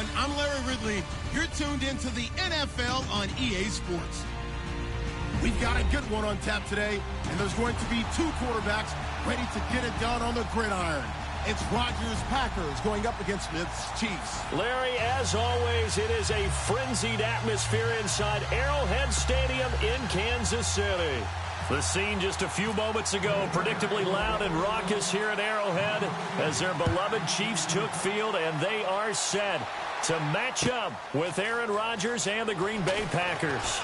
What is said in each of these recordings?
everyone. I'm Larry Ridley. You're tuned into the NFL on EA Sports. We've got a good one on tap today, and there's going to be two quarterbacks ready to get it done on the gridiron. It's Rodgers' Packers going up against Smith's Chiefs. Larry, as always, it is a frenzied atmosphere inside Arrowhead Stadium in Kansas City. The scene just a few moments ago, predictably loud and raucous here at Arrowhead as their beloved Chiefs took field, and they are set to match up with Aaron Rodgers and the Green Bay Packers.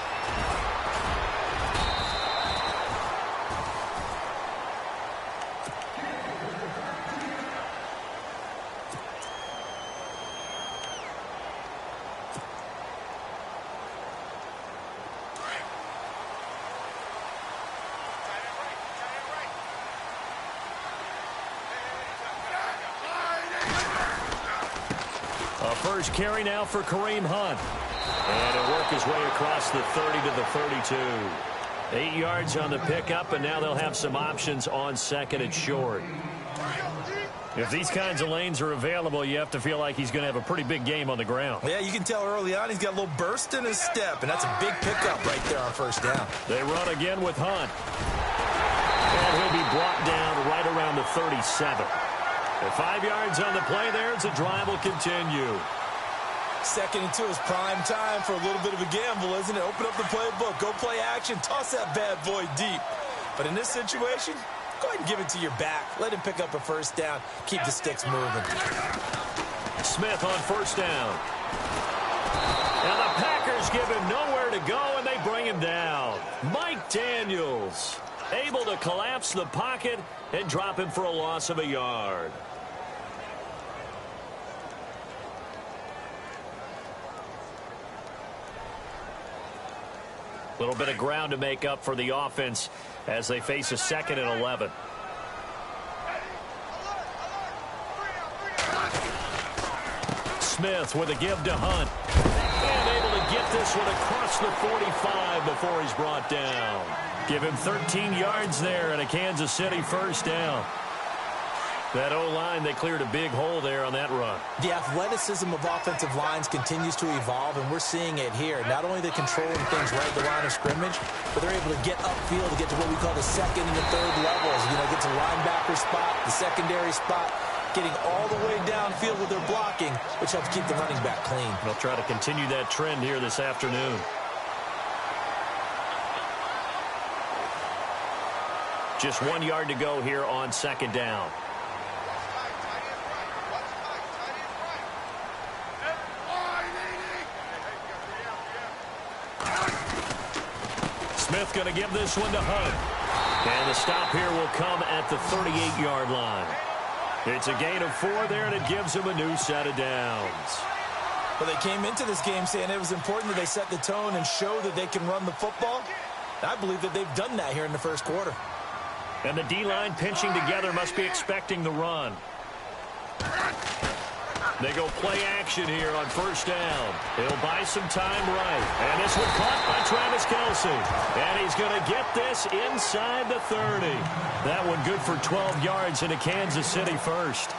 First carry now for Kareem Hunt. And he'll work his way across the 30 to the 32. 8 yards on the pickup, and now they'll have some options on second and short. If these kinds of lanes are available, you have to feel like he's going to have a pretty big game on the ground. Yeah, you can tell early on he's got a little burst in his step, and that's a big pickup right there on first down. They run again with Hunt. And he'll be brought down right around the 37. At 5 yards on the play there, the drive will continue. 2nd and 2 is prime time for a little bit of a gamble, isn't it? Open up the playbook, go play action, toss that bad boy deep. But in this situation, go ahead and give it to your back. Let him pick up a first down. Keep the sticks moving. Smith on first down. Now the Packers give him nowhere to go, and they bring him down. Mike Daniels able to collapse the pocket and drop him for a loss of a yard. A little bit of ground to make up for the offense as they face a 2nd and 11. Smith with a give to Hunt. And able to get this one across the 45 before he's brought down. Give him 13 yards there and a Kansas City first down. That O-line, they cleared a big hole there on that run. The athleticism of offensive lines continues to evolve, and we're seeing it here. Not only they're controlling things right at the line of scrimmage, but they're able to get upfield to get to what we call the 2nd and the 3rd levels. You know, get to linebacker spot, the secondary spot, getting all the way downfield with their blocking, which helps keep the running back clean. They'll try to continue that trend here this afternoon. Just 1 yard to go here on 2nd down. Smith going to give this one to Hunt. And the stop here will come at the 38-yard line. It's a gain of 4 there, and it gives him a new set of downs. Well, they came into this game saying it was important that they set the tone and show that they can run the football. I believe that they've done that here in the first quarter. And the D-line pinching together must be expecting the run. They go play action here on first down. He'll buy some time right. And this one caught by Travis Kelce. And he's going to get this inside the 30. That one good for 12 yards into Kansas City first.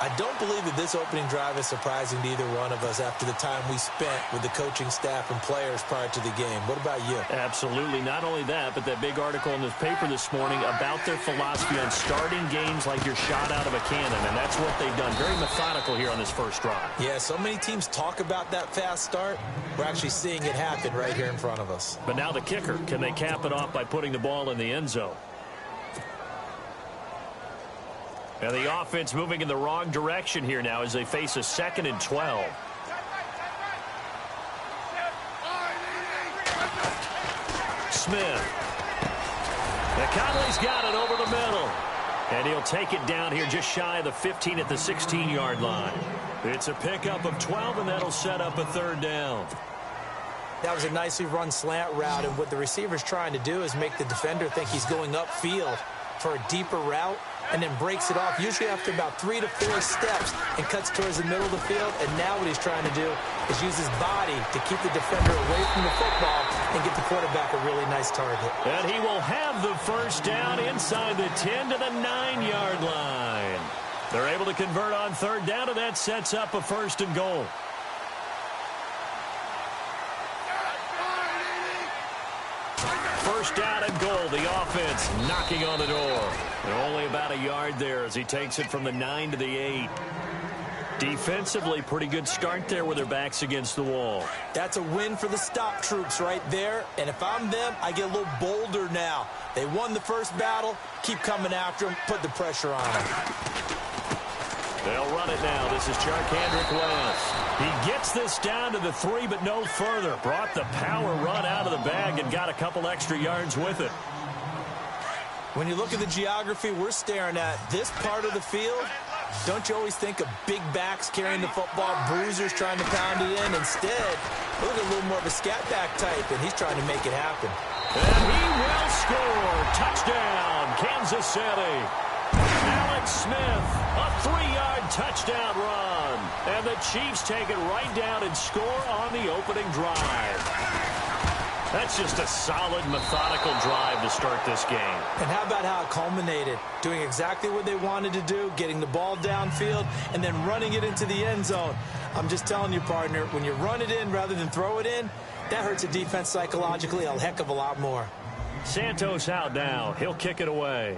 I don't believe that this opening drive is surprising to either one of us after the time we spent with the coaching staff and players prior to the game. What about you? Absolutely. Not only that, but that big article in the paper this morning about their philosophy on starting games like you're shot out of a cannon, and that's what they've done. Very methodical here on this first drive. Yeah, so many teams talk about that fast start. We're actually seeing it happen right here in front of us. But now the kicker. Can they cap it off by putting the ball in the end zone? And the offense moving in the wrong direction here now as they face a 2nd and 12. Smith. Now Conley's got it over the middle. And he'll take it down here just shy of the 15 at the 16-yard line. It's a pickup of 12, and that'll set up a 3rd down. That was a nicely run slant route, and what the receiver's trying to do is make the defender think he's going upfield for a deeper route, and then breaks it off, usually after about 3 to 4 steps, and cuts towards the middle of the field. And now what he's trying to do is use his body to keep the defender away from the football and get the quarterback a really nice target. And he will have the first down inside the 10 to the 9-yard line. They're able to convert on 3rd down, and that sets up a 1st and goal. first down and goal. The offense knocking on the door. And only about a yard there as he takes it from the 9 to the 8. Defensively, pretty good start there with their backs against the wall. That's a win for the stop troops right there. And if I'm them, I get a little bolder now. They won the first battle. Keep coming after them. Put the pressure on them. They'll run it now. This is Charkandrick West. He gets this down to the 3, but no further. Brought the power run out of the bag and got a couple extra yards with it. When you look at the geography we're staring at, this part of the field, don't you always think of big backs carrying the football, bruisers trying to pound it in? Instead, look at a little more of a scat back type, and he's trying to make it happen. And he will score. Touchdown, Kansas City. Alex Smith, a 3-yard touchdown run. And the Chiefs take it right down and score on the opening drive. That's just a solid, methodical drive to start this game. And how about how it culminated? Doing exactly what they wanted to do, getting the ball downfield, and then running it into the end zone. I'm just telling you, partner, when you run it in rather than throw it in, that hurts a defense psychologically a heck of a lot more. Santos out now. He'll kick it away.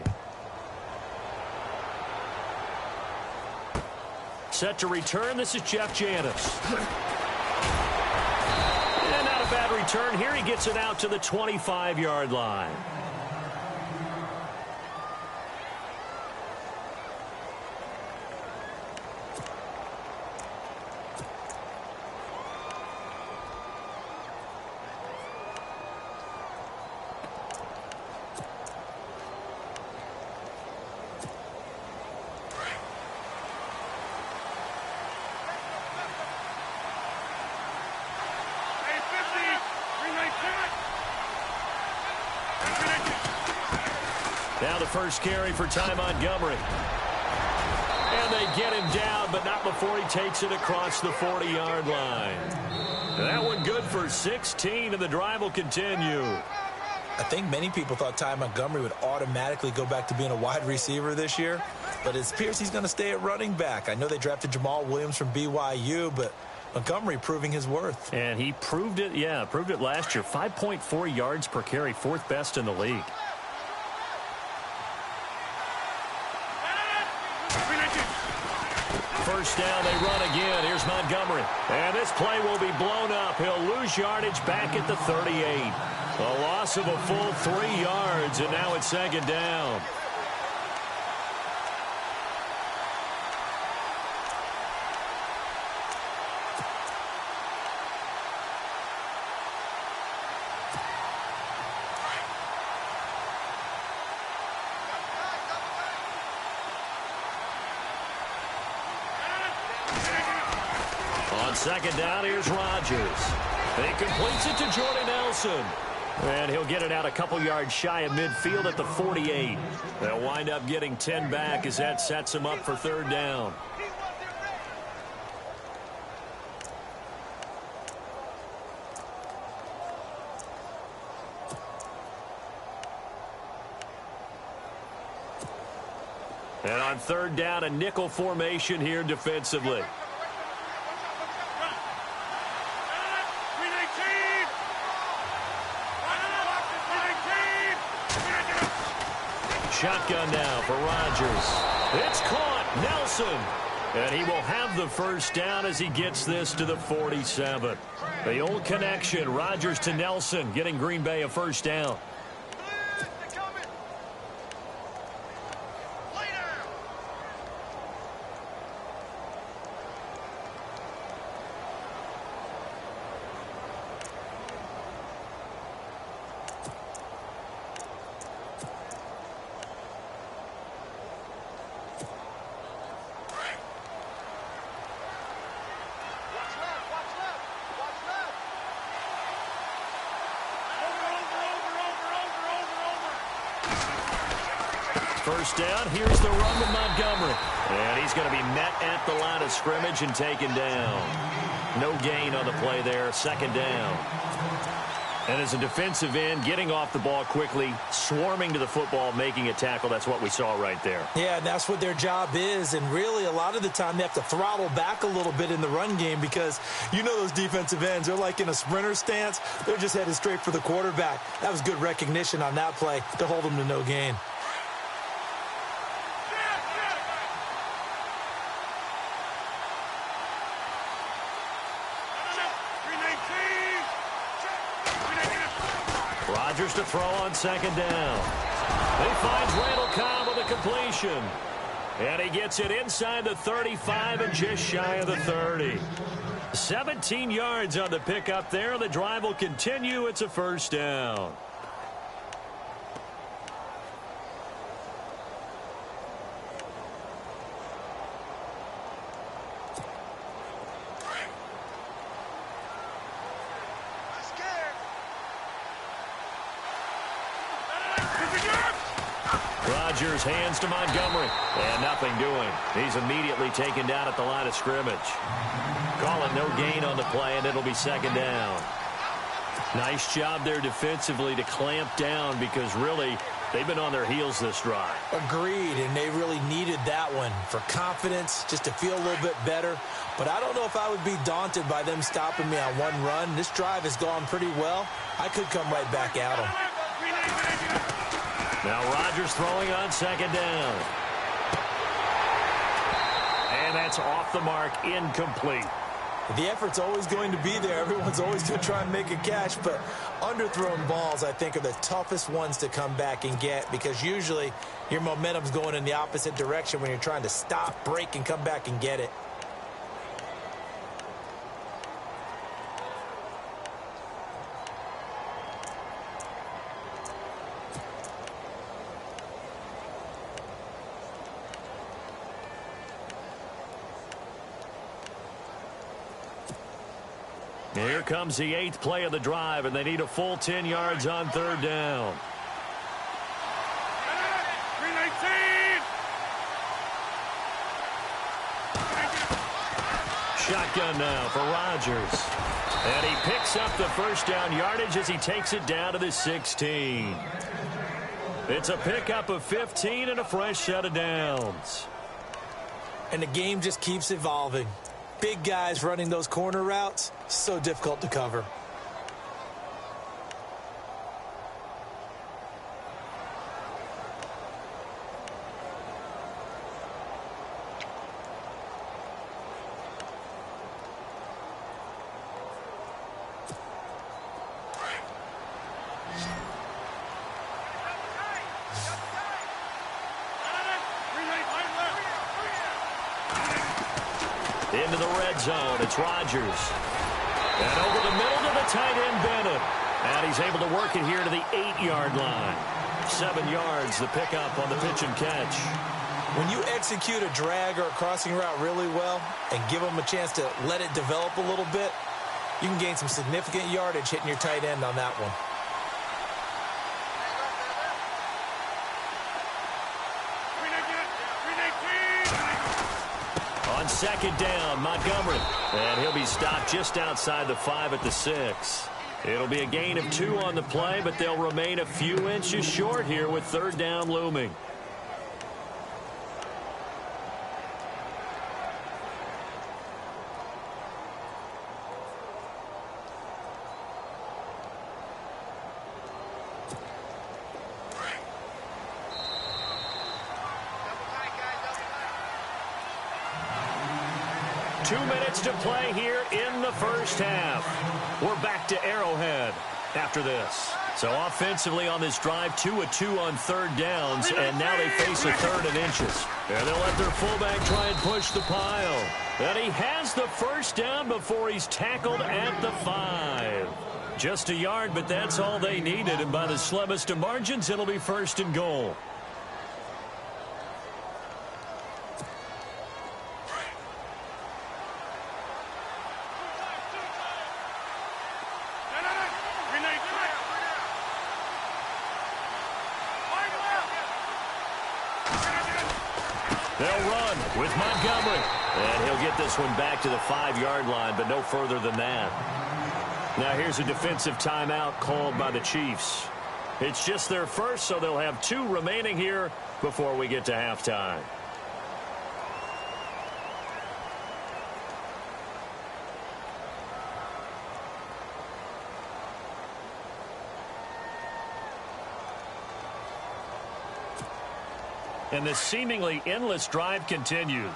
Set to return. This is Jeff Janis. And not a bad return here. He gets it out to the 25-yard line. Now the first carry for Ty Montgomery. And they get him down, but not before he takes it across the 40-yard line. That one good for 16, and the drive will continue. I think many people thought Ty Montgomery would automatically go back to being a wide receiver this year, but it appears he's going to stay at running back. I know they drafted Jamal Williams from BYU, but Montgomery proving his worth. And he proved it, proved it last year. 5.4 yards per carry, 4th best in the league. First down, they run again. Here's Montgomery. And this play will be blown up. He'll lose yardage back at the 38. A loss of a full 3 yards, and now it's second down. On second down, here's Rodgers. He completes it to Jordy Nelson. And he'll get it out a couple yards shy of midfield at the 48. They'll wind up getting 10 back as that sets him up for third down. And on third down, a nickel formation here defensively. Shotgun now for Rodgers. It's caught. Nelson. And he will have the first down as he gets this to the 47. The old connection, Rodgers to Nelson, getting Green Bay a first down. First down, here's the run with Montgomery. And he's going to be met at the line of scrimmage and taken down. No gain on the play there, second down. And as a defensive end, getting off the ball quickly, swarming to the football, making a tackle, that's what we saw right there. Yeah, and that's what their job is. And really, a lot of the time, they have to throttle back a little bit in the run game because you know those defensive ends, they're like in a sprinter stance. They're just headed straight for the quarterback. That was good recognition on that play to hold them to no gain. Rodgers to throw on second down. He finds Randall Cobb with a completion. And he gets it inside the 35 and just shy of the 30. 17 yards on the pickup there. The drive will continue. It's a first down. Rodgers hands to Montgomery. And nothing doing. He's immediately taken down at the line of scrimmage. Calling no gain on the play, and it'll be second down. Nice job there defensively to clamp down because really they've been on their heels this drive. Agreed, and they really needed that one for confidence, just to feel a little bit better. But I don't know if I would be daunted by them stopping me on one run. This drive has gone pretty well. I could come right back at them. Now Rodgers throwing on second down. And that's off the mark, incomplete. The effort's always going to be there. Everyone's always going to try and make a catch, but underthrown balls, I think, are the toughest ones to come back and get because usually your momentum's going in the opposite direction when you're trying to stop, break, and come back and get it. Here comes the 8th play of the drive, and they need a full 10 yards on third down. Shotgun now for Rodgers. And he picks up the first down yardage as he takes it down to the 16. It's a pickup of 15 and a fresh set of downs. And the game just keeps evolving. Big guys running those corner routes, so difficult to cover. Into the red zone, it's Rodgers. And over the middle to the tight end, Bennett. And he's able to work it here to the 8-yard line. 7 yards, the pickup on the pitch and catch. When you execute a drag or a crossing route really well and give them a chance to let it develop a little bit, you can gain some significant yardage hitting your tight end on that one. On second down, Montgomery. And he'll be stopped just outside the 5 at the 6. It'll be a gain of 2 on the play, but they'll remain a few inches short here with third down looming. To play here in the first half. We're back to Arrowhead after this. So offensively on this drive, 2 of 2 on third downs, and now they face a third and inches. And they'll let their fullback try and push the pile. And he has the first down before he's tackled at the 5. Just a yard, but that's all they needed, and by the slimmest of margins, it'll be first and goal. They'll run with Montgomery. And he'll get this one back to the 5-yard line, but no further than that. Now here's a defensive timeout called by the Chiefs. It's just their first, so they'll have 2 remaining here before we get to halftime. And this seemingly endless drive continues.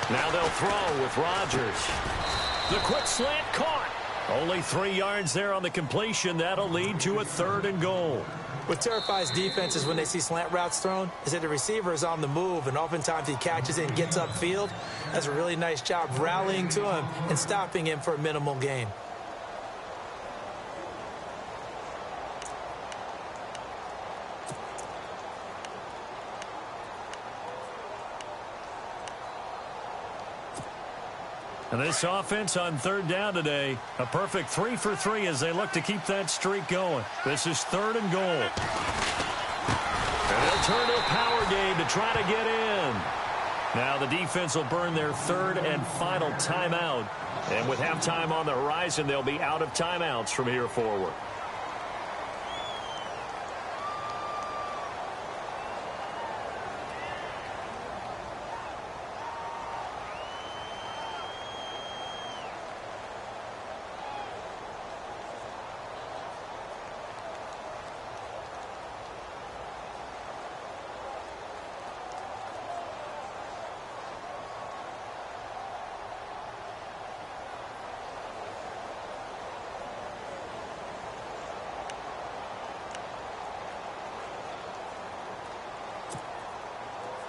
Now they'll throw with Rodgers. The quick slant caught. Only 3 yards there on the completion. That'll lead to a 3rd and goal. What terrifies defenses when they see slant routes thrown is that the receiver is on the move, and oftentimes he catches it and gets upfield. Does a really nice job rallying to him and stopping him for a minimal gain. And this offense on 3rd down today, a perfect 3 for 3 as they look to keep that streak going. This is 3rd and goal. And they'll turn to a power game to try to get in. Now the defense will burn their 3rd and final timeout. And with halftime on the horizon, they'll be out of timeouts from here forward.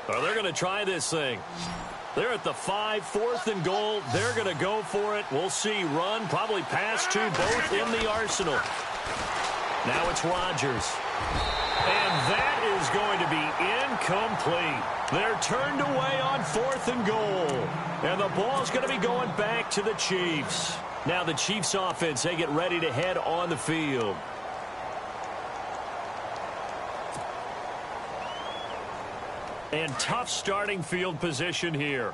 Well, they're going to try this thing. They're at the 5, 4th and goal. They're going to go for it. We'll see. Run, probably pass to both in the arsenal. Now it's Rodgers. And that is going to be incomplete. They're turned away on 4th and goal. And the ball's going to be going back to the Chiefs. Now the Chiefs offense, they get ready to head on the field. And tough starting field position here.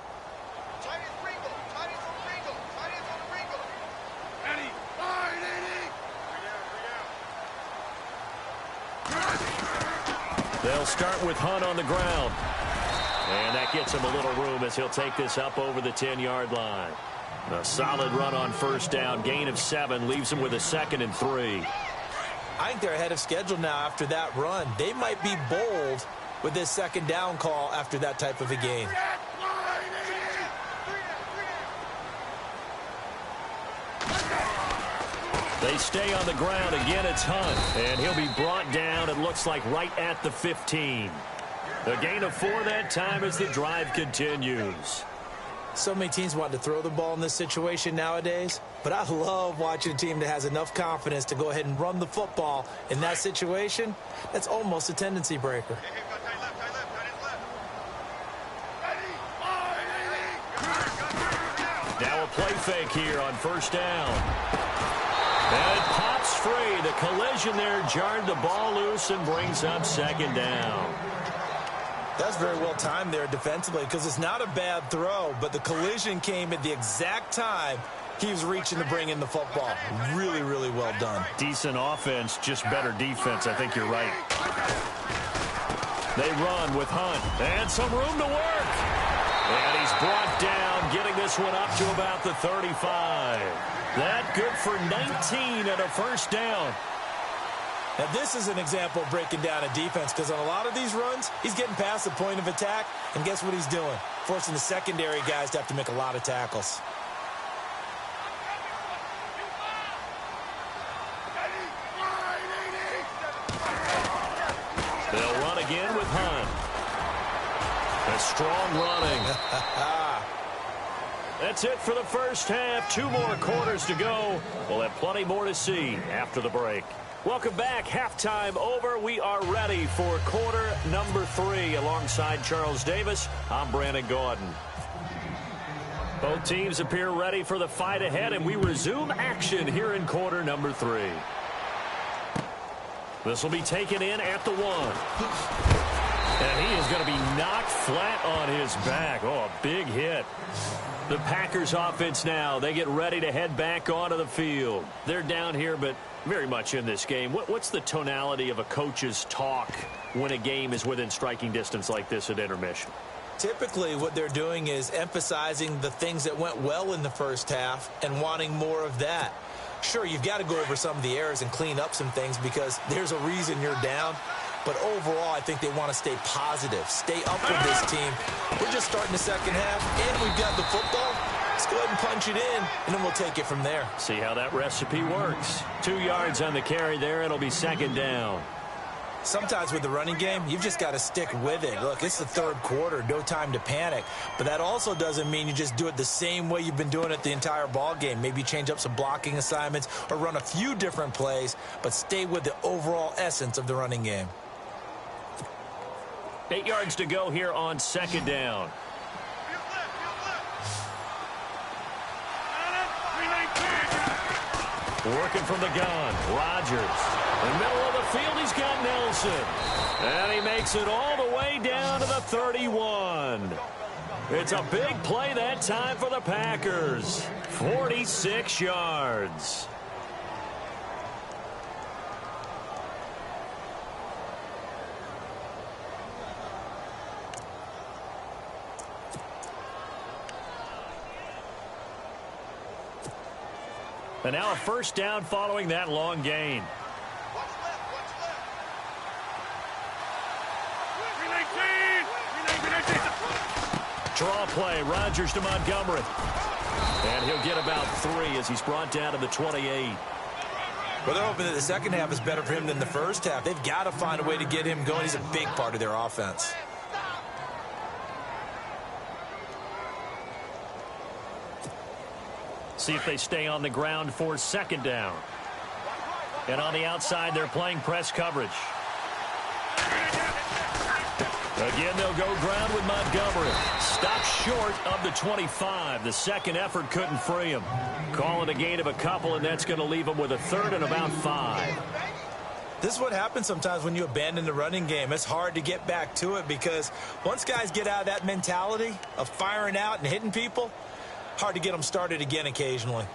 They'll start with Hunt on the ground. And that gets him a little room as he'll take this up over the 10-yard line. A solid run on 1st down. Gain of 7 leaves him with a 2nd and 3. I think they're ahead of schedule now after that run. They might be bold with this 2nd down call after that type of a game. They stay on the ground. Again, it's Hunt. And he'll be brought down, it looks like, right at the 15. The gain of 4 that time as the drive continues. So many teams want to throw the ball in this situation nowadays, but I love watching a team that has enough confidence to go ahead and run the football in that situation. That's almost a tendency breaker. Now a play fake here on 1st down. And it pops free. The collision there jarred the ball loose and brings up 2nd down. That's very well timed there defensively because it's not a bad throw, but the collision came at the exact time he was reaching to bring in the football. Really, really well done. Decent offense, just better defense. I think you're right. They run with Hunt. And some room to work. And he's brought down, getting this one up to about the 35. That good for 19 and a 1st down. Now, this is an example of breaking down a defense because on a lot of these runs, he's getting past the point of attack, and guess what he's doing? Forcing the secondary guys to have to make a lot of tackles. They'll run again with Hunt. A strong running. That's it for the 1st half. 2 more quarters to go. We'll have plenty more to see after the break. Welcome back. Halftime over. We are ready for quarter number 3. Alongside Charles Davis, I'm Brandon Gaudin. Both teams appear ready for the fight ahead, and we resume action here in quarter number 3. This will be taken in at the 1. And he is going to be knocked flat on his back. Oh, a big hit. The Packers offense now, they get ready to head back onto the field. They're down here, but very much in this game. What's the tonality of a coach's talk when a game is within striking distance like this at intermission? Typically, what they're doing is emphasizing the things that went well in the first half and wanting more of that. Sure, you've got to go over some of the errors and clean up some things because there's a reason you're down. But overall, I think they want to stay positive, stay up with this team. We're just starting the second half, and we've got the football. Let's go ahead and punch it in, and then we'll take it from there. See how that recipe works. 2 yards on the carry there. It'll be second down. Sometimes with the running game, you've just got to stick with it. Look, it's the third quarter, no time to panic. But that also doesn't mean you just do it the same way you've been doing it the entire ball game. Maybe change up some blocking assignments or run a few different plays, but stay with the overall essence of the running game. 8 yards to go here on second down. Working from the gun, Rodgers. In the middle of the field, he's got Nelson. And he makes it all the way down to the 31. It's a big play that time for the Packers. 46 yards. And now a first down following that long gain. Draw play, Rodgers to Montgomery. And he'll get about 3 as he's brought down to the 28. Well, they're hoping that the second half is better for him than the first half. They've got to find a way to get him going. He's a big part of their offense. See if they stay on the ground for second down. And on the outside, they're playing press coverage. Again, they'll go ground with Montgomery. Stopped short of the 25. The second effort couldn't free him. Calling a gain of a couple, and that's going to leave him with a third and about 5. This is what happens sometimes when you abandon the running game. It's hard to get back to it because once guys get out of that mentality of firing out and hitting people, hard to get them started again occasionally.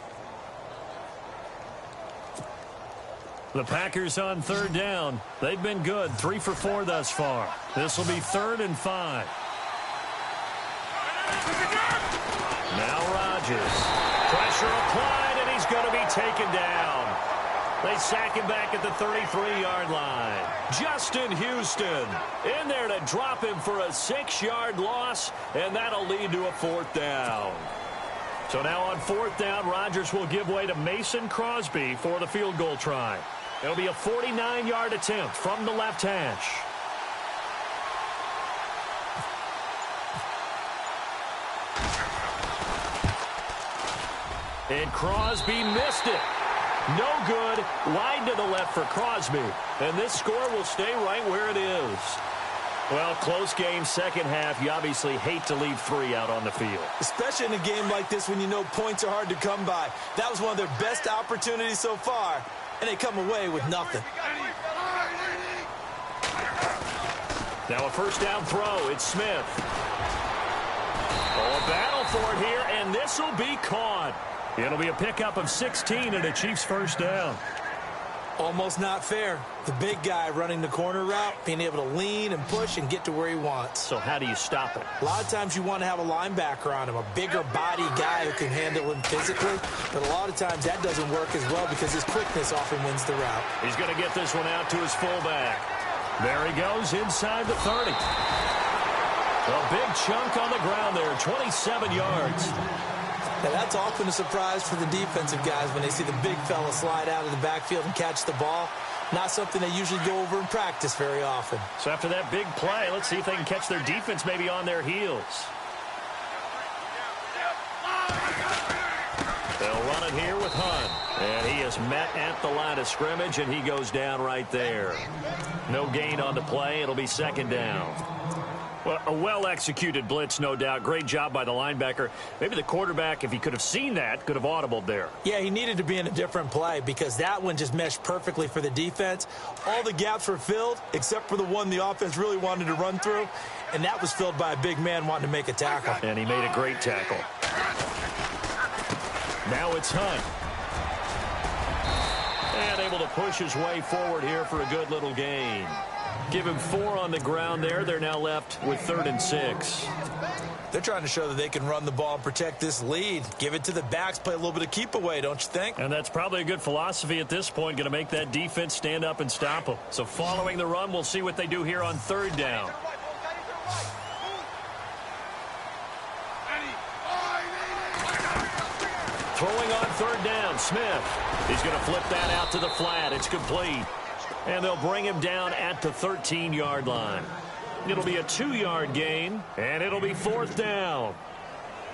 The Packers on third down. They've been good, 3 for 4 thus far. This will be 3rd and 5. Now Rodgers. Pressure applied, and he's going to be taken down. They sack him back at the 33-yard line. Justin Houston in there to drop him for a 6-yard loss, and that'll lead to a 4th down. So now on 4th down, Rodgers will give way to Mason Crosby for the field goal try. It'll be a 49-yard attempt from the left hash. And Crosby missed it. No good. Wide to the left for Crosby. And this score will stay right where it is. Well, close game, second half. You obviously hate to leave 3 out on the field. Especially in a game like this when you know points are hard to come by. That was one of their best opportunities so far, and they come away with nothing. Now a first down throw. It's Smith. Oh, a battle for it here, and this will be caught. It'll be a pickup of 16 and a Chiefs first down. Almost not fair. The big guy running the corner route, being able to lean and push and get to where he wants. So how do you stop it? A lot of times you want to have a linebacker on him, a bigger body guy who can handle him physically. But a lot of times that doesn't work as well because his quickness often wins the route. He's going to get this one out to his fullback. There he goes inside the 30. A big chunk on the ground there, 27 yards. Now, that's often a surprise for the defensive guys when they see the big fella slide out of the backfield and catch the ball. Not something they usually go over in practice very often. So after that big play, let's see if they can catch their defense maybe on their heels. They'll run it here with Hunt. And he is met at the line of scrimmage, and he goes down right there. No gain on the play. It'll be second down. Well, a well-executed blitz, no doubt. Great job by the linebacker. Maybe the quarterback, if he could have seen that, could have audibled there. Yeah, he needed to be in a different play because that one just meshed perfectly for the defense. All the gaps were filled except for the one the offense really wanted to run through, and that was filled by a big man wanting to make a tackle. And he made a great tackle. Now it's Hunt. And able to push his way forward here for a good little gain. Give him 4 on the ground there. They're now left with 3rd and 6. They're trying to show that they can run the ball and protect this lead. Give it to the backs, play a little bit of keep away, don't you think? And that's probably a good philosophy at this point, going to make that defense stand up and stop them. So following the run, we'll see what they do here on 3rd down. Throwing on 3rd down, Smith. He's going to flip that out to the flat. It's complete. And they'll bring him down at the 13-yard line. It'll be a 2-yard gain, and it'll be 4th down.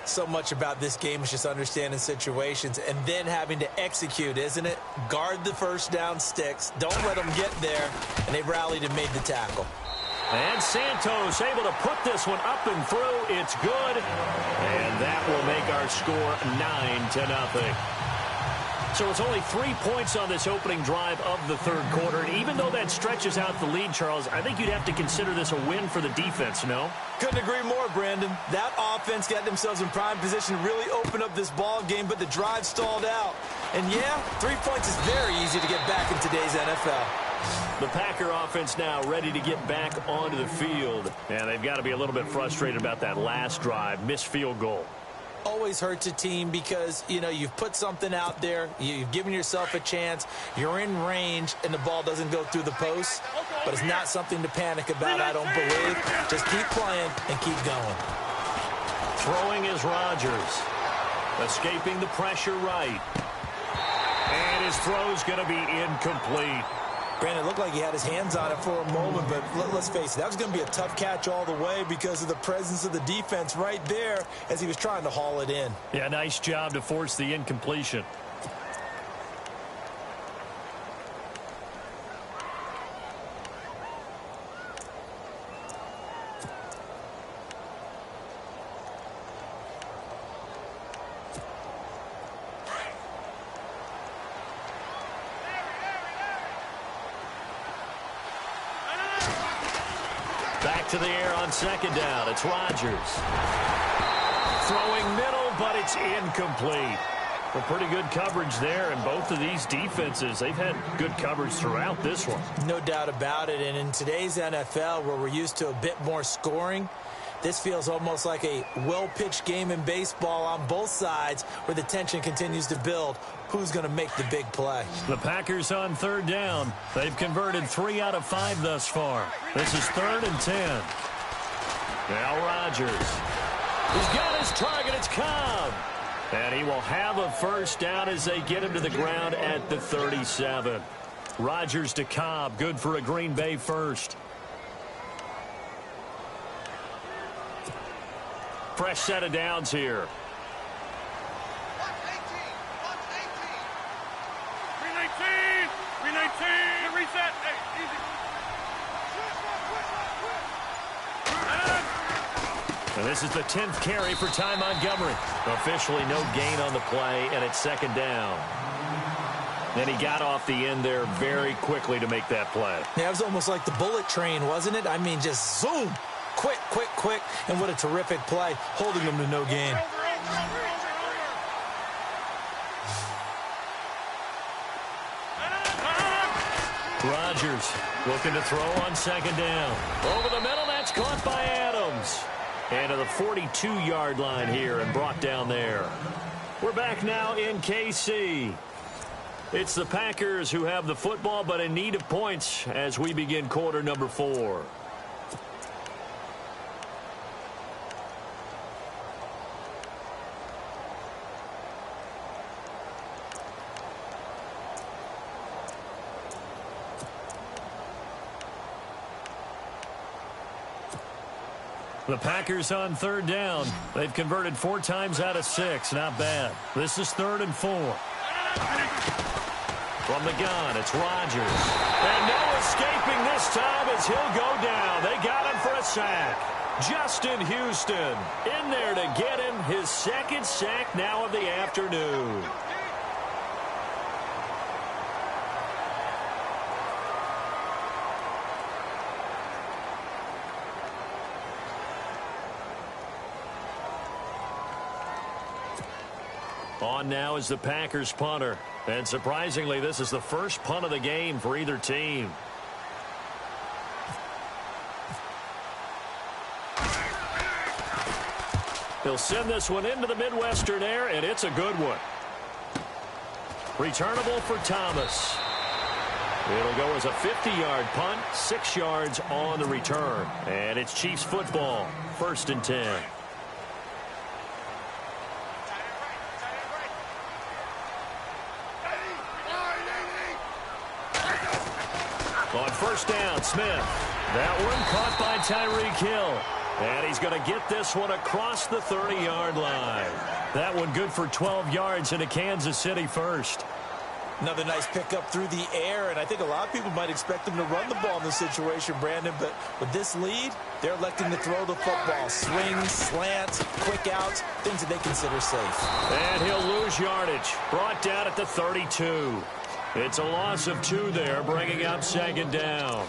So much about this game is just understanding situations and then having to execute, isn't it? Guard the first down sticks. Don't let them get there. And they rallied and made the tackle. And Santos able to put this one up and through. It's good. And that will make our score 9-0. So it's only 3 points on this opening drive of the 3rd quarter. And even though that stretches out the lead, Charles, I think you'd have to consider this a win for the defense, no? Couldn't agree more, Brandon. That offense got themselves in prime position to really open up this ball game, but the drive stalled out. And yeah, 3 points is very easy to get back in today's NFL. The Packer offense now ready to get back onto the field. And they've got to be a little bit frustrated about that last drive, missed field goal. Always hurts a team because, you know, you've put something out there, you've given yourself a chance, you're in range, and the ball doesn't go through the post. But it's not something to panic about, I don't believe. Just keep playing and keep going. Throwing is Rodgers. Escaping the pressure right. And his throw's going to be incomplete. Brandon, it looked like he had his hands on it for a moment, but let's face it, that was going to be a tough catch all the way because of the presence of the defense right there as he was trying to haul it in. Yeah, nice job to force the incompletion. Back to the air on 2nd down. It's Rodgers. Throwing middle, but it's incomplete. Well, pretty good coverage there, and both of these defenses, they've had good coverage throughout this one. No doubt about it, and in today's NFL, where we're used to a bit more scoring, this feels almost like a well-pitched game in baseball on both sides where the tension continues to build. Who's going to make the big play? The Packers on 3rd down. They've converted 3 out of 5 thus far. This is 3rd and 10. Now Rodgers. He's got his target. It's Cobb. And he will have a first down as they get him to the ground at the 37. Rodgers to Cobb. Good for a Green Bay first. Fresh set of downs here. Reset. Hey, easy. And this is the 10th carry for Ty Montgomery. Officially no gain on the play, and it's 2nd down. And he got off the end there very quickly to make that play. Yeah, it was almost like the bullet train, wasn't it? I mean, just zoom. Quick, quick, quick. And what a terrific play, holding him to no gain. Rodgers looking to throw on 2nd down. Over the middle, that's caught by Adams. And to the 42-yard line here and brought down there. We're back now in KC. It's the Packers who have the football, but in need of points as we begin quarter number 4. The Packers on 3rd down. They've converted 4 times out of 6. Not bad. This is 3rd and 4. From the gun, it's Rodgers. And no escaping this time as he'll go down. They got him for a sack. Justin Houston in there to get him his second sack now of the afternoon. On now is the Packers punter. And surprisingly, this is the first punt of the game for either team. He'll send this one into the Midwestern air, and it's a good one. Returnable for Thomas. It'll go as a 50-yard punt, 6 yards on the return. And it's Chiefs football, 1st and 10. On 1st down, Smith. That one caught by Tyreek Hill. And he's going to get this one across the 30-yard line. That one good for 12 yards into Kansas City 1st. Another nice pickup through the air, and I think a lot of people might expect them to run the ball in this situation, Brandon, but with this lead, they're electing to throw the football. Swings, slants, quick outs, things that they consider safe. And he'll lose yardage. Brought down at the 32. It's a loss of 2 there, bringing up 2nd down.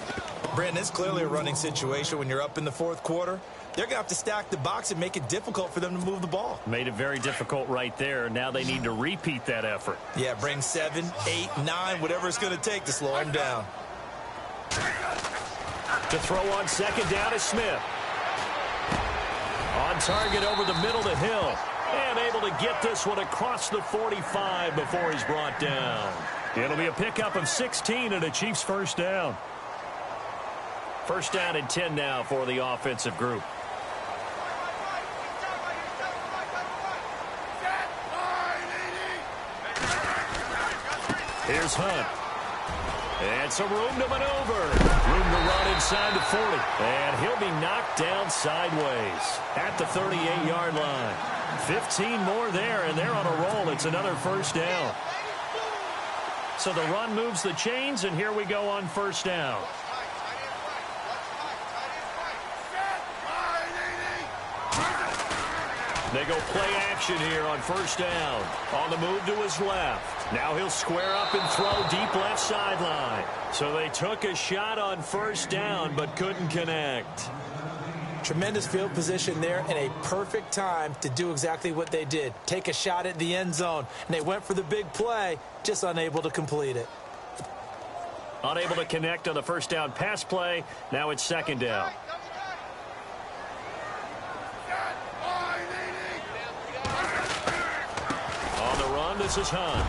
Brandon, it's clearly a running situation when you're up in the 4th quarter. They're going to have to stack the box and make it difficult for them to move the ball. Made it very difficult right there. Now they need to repeat that effort. Yeah, bring 7, 8, 9, whatever it's going to take to slow him down. To throw on 2nd down is Smith. On target over the middle to Hill. And able to get this one across the 45 before he's brought down. It'll be a pickup of 16 and a Chiefs 1st down. 1st down and 10 now for the offensive group. Here's Hunt. And some room to maneuver. Room to run inside the 40. And he'll be knocked down sideways at the 38-yard line. 15 more there, and they're on a roll. It's another 1st down. So the run moves the chains, and here we go on 1st down. They go play action here on 1st down. On the move to his left. Now he'll square up and throw deep left sideline. So they took a shot on 1st down but couldn't connect. Tremendous field position there and a perfect time to do exactly what they did. Take a shot at the end zone. And they went for the big play, just unable to complete it. Unable to connect on the 1st down pass play. Now it's 2nd down. This is Hunt.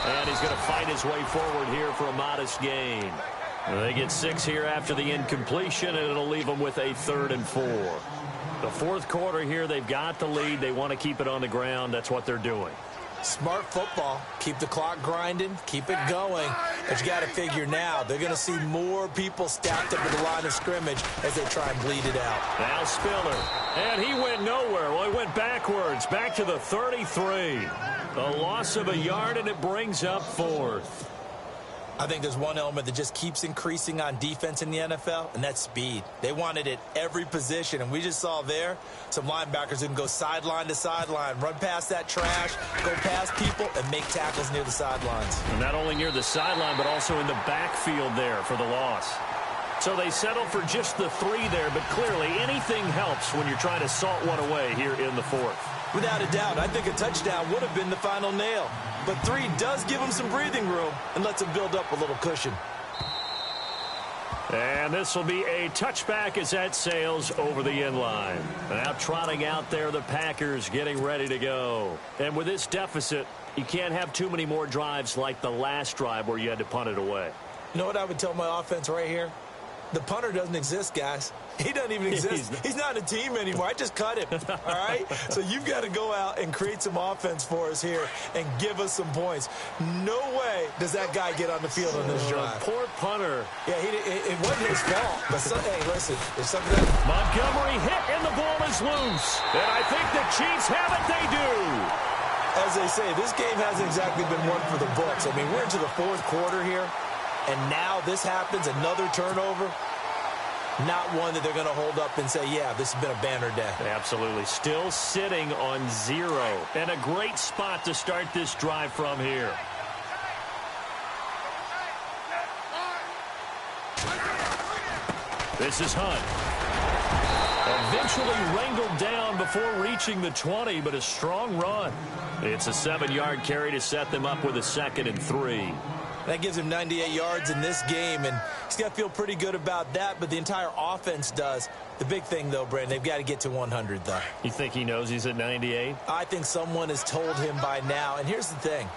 And he's going to fight his way forward here for a modest gain. They get 6 here after the incompletion, and it'll leave them with a 3rd and 4. The 4th quarter here, they've got the lead. They want to keep it on the ground. That's what they're doing. Smart football. Keep the clock grinding. Keep it going. But you got to figure now, they're going to see more people stacked up at the line of scrimmage as they try and bleed it out. Now Spiller. And he went nowhere. Well, he went backwards. Back to the 33. A loss of a yard, and it brings up 4th. I think there's one element that just keeps increasing on defense in the NFL, and that's speed. They want it at every position, and we just saw there some linebackers who can go sideline to sideline, run past that trash, go past people, and make tackles near the sidelines. And not only near the sideline, but also in the backfield there for the loss. So they settle for just the 3 there, but clearly anything helps when you're trying to salt one away here in the 4th. Without a doubt, I think a touchdown would have been the final nail. But 3 does give them some breathing room and lets them build up a little cushion. And this will be a touchback as that sails over the end line. Now trotting out there, the Packers getting ready to go. And with this deficit, you can't have too many more drives like the last drive where you had to punt it away. You know what I would tell my offense right here? The punter doesn't exist, guys. He doesn't even exist. He's not a team anymore. I just cut him, all right? So you've got to go out and create some offense for us here and give us some points. No way does that guy get on the field on this drive. Poor punter. Yeah, it wasn't his fault. But hey, listen, there's something that... Montgomery hit, and the ball is loose. And I think the Chiefs have it. They do. As they say, this game hasn't exactly been one for the books. I mean, we're into the 4th quarter here. And now this happens, another turnover. Not one that they're going to hold up and say, yeah, this has been a banner day. Absolutely. Still sitting on 0. And a great spot to start this drive from here. This is Hunt. Eventually wrangled down before reaching the 20, but a strong run. It's a 7-yard carry to set them up with a 2nd and 3. That gives him 98 yards in this game, and he's got to feel pretty good about that, but the entire offense does. The big thing, though, Brandon, they've got to get to 100, though. You think he knows he's at 98? I think someone has told him by now, and here's the thing.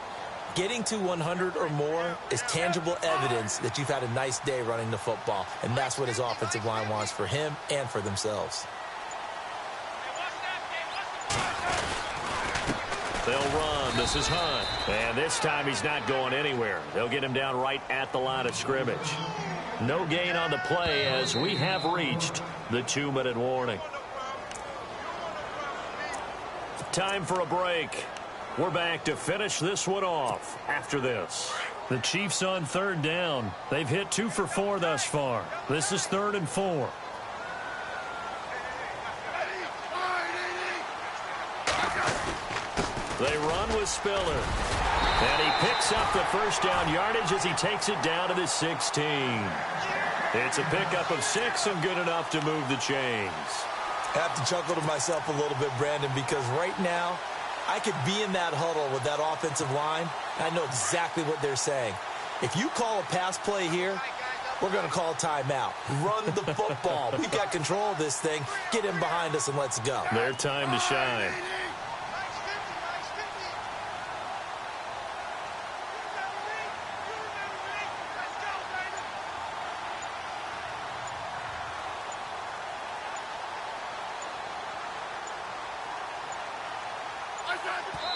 Getting to 100 or more is tangible evidence that you've had a nice day running the football, and that's what his offensive line wants for him and for themselves. They'll run. This is Hunt. And this time he's not going anywhere. They'll get him down right at the line of scrimmage. No gain on the play as we have reached the 2-minute warning. Time for a break. We're back to finish this one off after this. The Chiefs on 3rd down. They've hit 2 for 4 thus far. This is 3rd and 4. They run with Spiller. And he picks up the first down yardage as he takes it down to the 16. It's a pickup of 6 and good enough to move the chains. I have to chuckle to myself a little bit, Brandon, because right now I could be in that huddle with that offensive line. I know exactly what they're saying. If you call a pass play here, we're going to call timeout. Run the football. We've got control of this thing. Get in behind us and let's go. Their time to shine.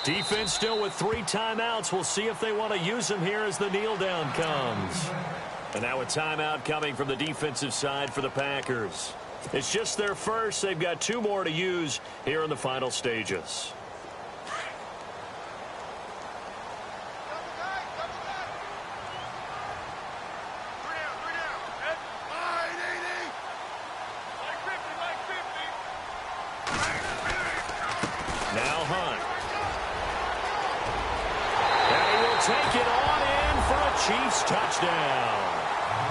Defense still with 3 timeouts. We'll see if they want to use them here as the kneel down comes. And now a timeout coming from the defensive side for the Packers. It's just their first. They've got 2 more to use here in the final stages. Now Hunt. Take it on in for a Chiefs touchdown.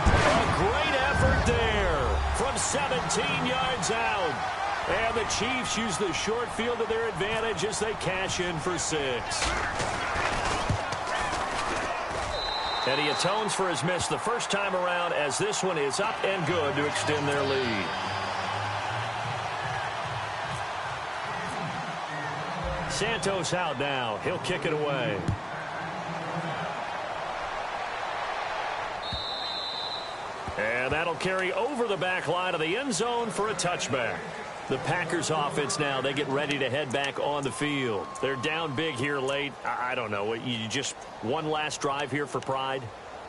A great effort there from 17 yards out. And the Chiefs use the short field to their advantage as they cash in for 6. And he atones for his miss the first time around as this one is up and good to extend their lead. Santos out now. He'll kick it away. And that'll carry over the back line of the end zone for a touchback. The Packers offense now, they get ready to head back on the field. They're down big here late. I don't know. You just one last drive here for pride?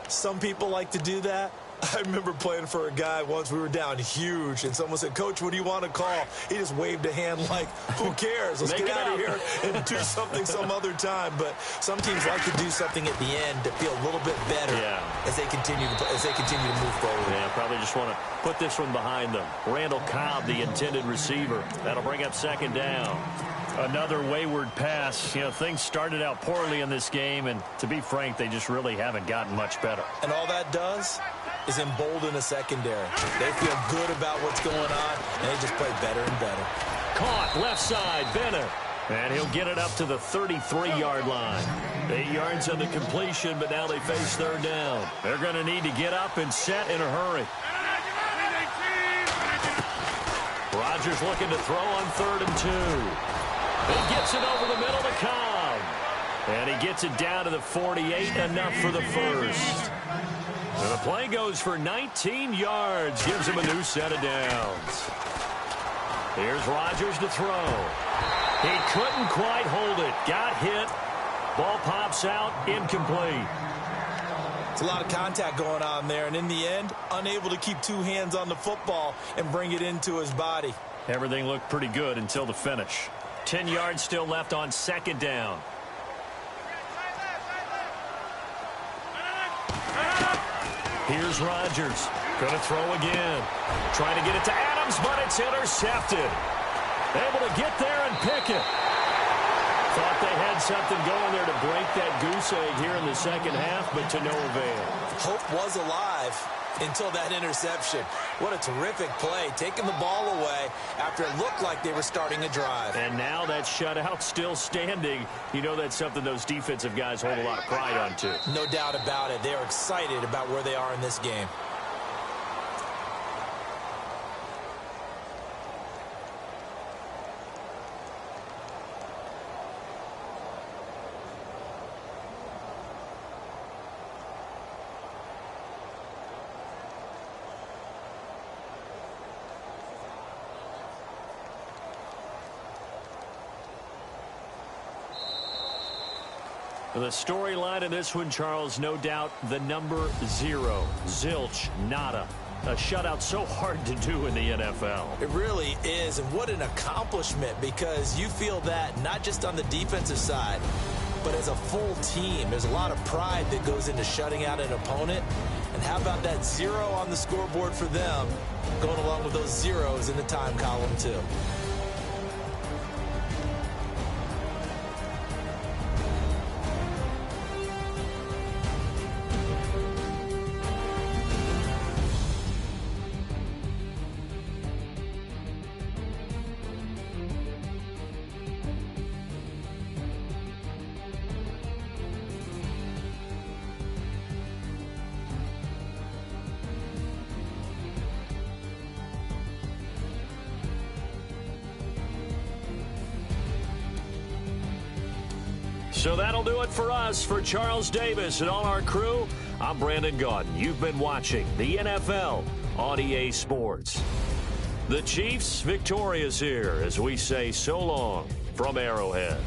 Some people like to do that. I remember playing for a guy once. We were down huge, and someone said, "Coach, what do you want to call?" He just waved a hand like, who cares? Let's get out of here and do something some other time. But some teams like to do something at the end to feel a little bit better as they continue to move forward. Yeah, probably just want to put this one behind them. Randall Cobb, the intended receiver. That'll bring up 2nd down. Another wayward pass. You know, things started out poorly in this game, and to be frank, they just really haven't gotten much better. And all that does is embolden a secondary. They feel good about what's going on, and they just play better and better. Caught left side, Bennett. And he'll get it up to the 33-yard line. 8 yards on the completion, but now they face 3rd down. They're going to need to get up and set in a hurry. Rodgers looking to throw on 3rd and 2. He gets it over the middle to Cobb. And he gets it down to the 48, enough for the first. And the play goes for 19 yards, gives him a new set of downs. Here's Rodgers to throw. He couldn't quite hold it. Got hit. Ball pops out, incomplete. It's a lot of contact going on there, and in the end, unable to keep 2 hands on the football and bring it into his body. Everything looked pretty good until the finish. 10 yards still left on 2nd down. Here's Rodgers. Going to throw again. Trying to get it to Adams, but it's intercepted. Able to get there and pick it. Thought they had something going there to break that goose egg here in the second half, but to no avail. Hope was alive until that interception. What a terrific play, taking the ball away after it looked like they were starting a drive. And now that shutout still standing. You know that's something those defensive guys hold a lot of pride on, too. No doubt about it. They are excited about where they are in this game. The storyline in this one, Charles, no doubt the number 0. Zilch, nada. A shutout so hard to do in the NFL. It really is, and what an accomplishment, because you feel that not just on the defensive side, but as a full team. There's a lot of pride that goes into shutting out an opponent. And how about that 0 on the scoreboard for them, going along with those zeros in the time column, too. So that'll do it for us. For Charles Davis and all our crew, I'm Brandon Gaudin. You've been watching the NFL on EA Sports. The Chiefs victorious here as we say so long from Arrowhead.